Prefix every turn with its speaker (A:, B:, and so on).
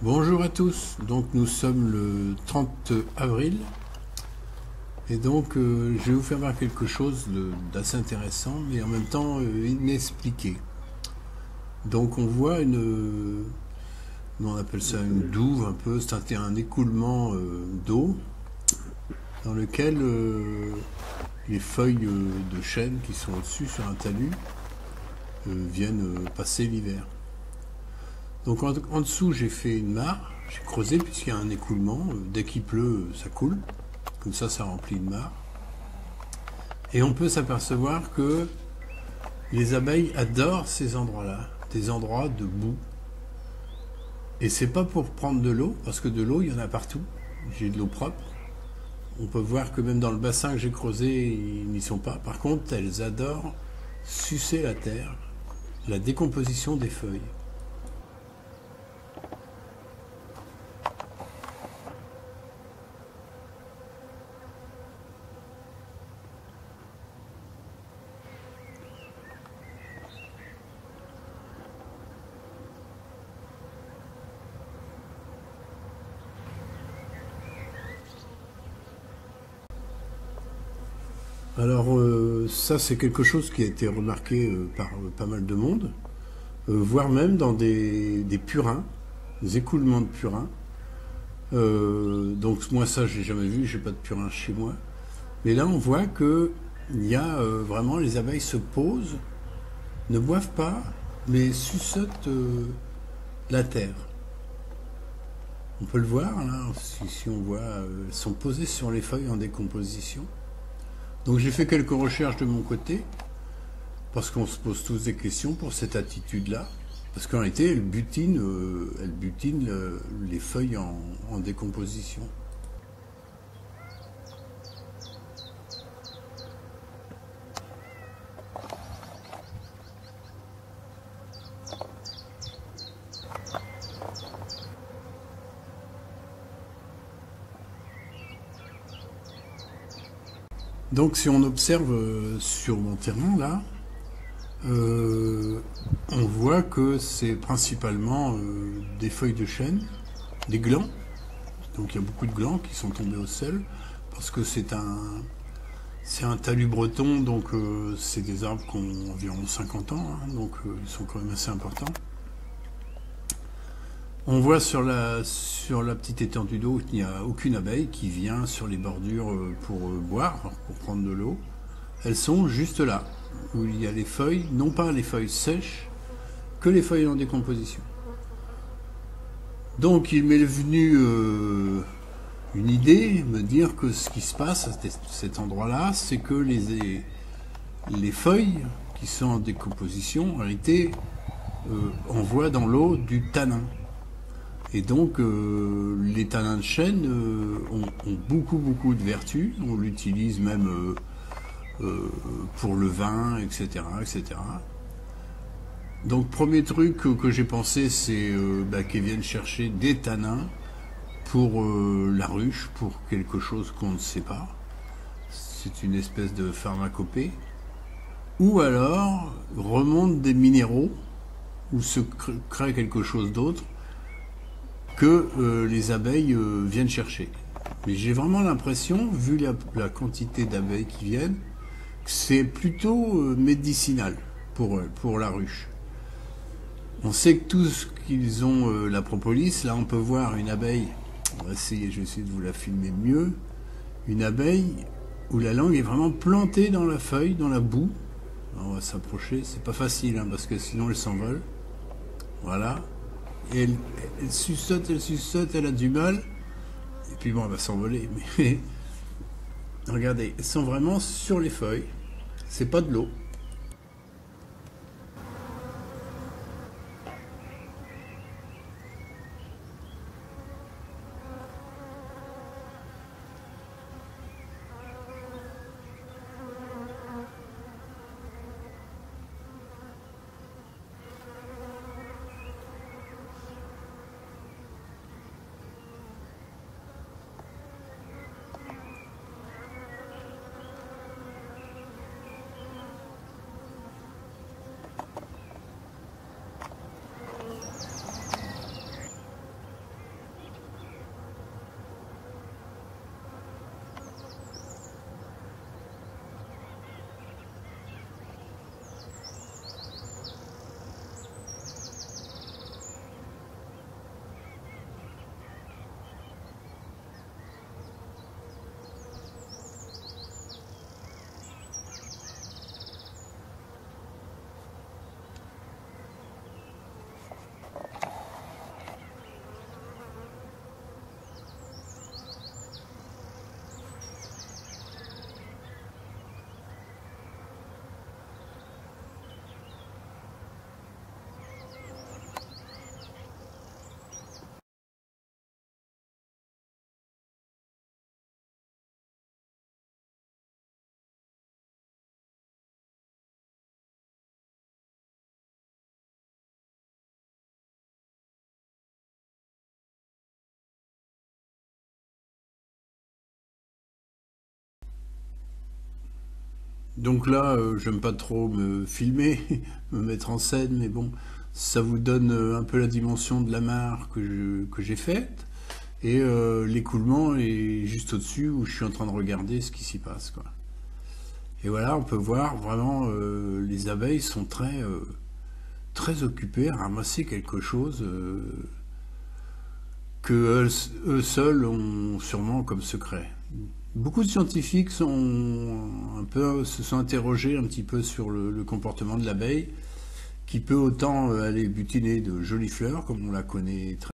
A: Bonjour à tous, donc nous sommes le 30 avril et donc je vais vous faire voir quelque chose d'assez intéressant mais en même temps inexpliqué. Donc on voit on appelle ça une douve un peu, c'est un écoulement d'eau dans lequel les feuilles de chêne qui sont au-dessus sur un talus viennent passer l'hiver. Donc en dessous j'ai fait une mare, j'ai creusé puisqu'il y a un écoulement, dès qu'il pleut ça coule, comme ça remplit une mare. Et on peut s'apercevoir que les abeilles adorent ces endroits-là, des endroits de boue. Et c'est pas pour prendre de l'eau, parce que de l'eau il y en a partout, j'ai de l'eau propre. On peut voir que même dans le bassin que j'ai creusé, ils n'y sont pas. Par contre, elles adorent sucer la terre, la décomposition des feuilles. Alors ça c'est quelque chose qui a été remarqué par pas mal de monde, voire même dans des purins, des écoulements de purins. Donc moi ça j'ai jamais vu, j'ai pas de purin chez moi. Mais là on voit que il y a vraiment les abeilles se posent, ne boivent pas, mais suçotent la terre. On peut le voir là, si on voit, elles sont posées sur les feuilles en décomposition. Donc j'ai fait quelques recherches de mon côté, parce qu'on se pose tous des questions pour cette attitude-là. Parce qu'en réalité, elle butine les feuilles en décomposition. Donc si on observe sur mon terrain là, on voit que c'est principalement des feuilles de chêne, des glands. Donc il y a beaucoup de glands qui sont tombés au sol parce que c'est un talus breton, donc c'est des arbres qui ont environ 50 ans, hein, donc ils sont quand même assez importants. On voit sur la petite étendue d'eau qu'il n'y a aucune abeille qui vient sur les bordures pour boire, pour prendre de l'eau. Elles sont juste là, où il y a les feuilles, non pas les feuilles sèches, que les feuilles en décomposition. Donc il m'est venu une idée, me dire que ce qui se passe à cet endroit-là, c'est que les feuilles qui sont en décomposition, en réalité, envoient dans l'eau du tanin. Et donc les tanins de chêne ont beaucoup de vertus. On l'utilise même pour le vin, etc., etc. Donc premier truc que j'ai pensé, c'est qu'ils viennent chercher des tanins pour la ruche, pour quelque chose qu'on ne sait pas. C'est une espèce de pharmacopée. Ou alors remontent des minéraux, ou se crée quelque chose d'autre que les abeilles viennent chercher. Mais j'ai vraiment l'impression, vu la quantité d'abeilles qui viennent, que c'est plutôt médicinal pour la ruche. On sait que tous qu'ils ont la propolis, là on peut voir une abeille, je vais essayer de vous la filmer mieux, une abeille où la langue est vraiment plantée dans la feuille, dans la boue. Alors on va s'approcher, c'est pas facile hein, parce que sinon elle s'envole. Voilà. Et elle suçote, elle a du mal. Et puis bon, elle va s'envoler. Mais regardez, elles sont vraiment sur les feuilles. C'est pas de l'eau. Donc là, j'aime pas trop me filmer, me mettre en scène, mais bon, ça vous donne un peu la dimension de la mare que j'ai faite. Et l'écoulement est juste au-dessus où je suis en train de regarder ce qui s'y passe, quoi. Et voilà, on peut voir vraiment les abeilles sont très occupées à ramasser quelque chose que eux seuls ont sûrement comme secret. Beaucoup de scientifiques se sont interrogés un petit peu sur le comportement de l'abeille, qui peut autant aller butiner de jolies fleurs, comme on la connaît très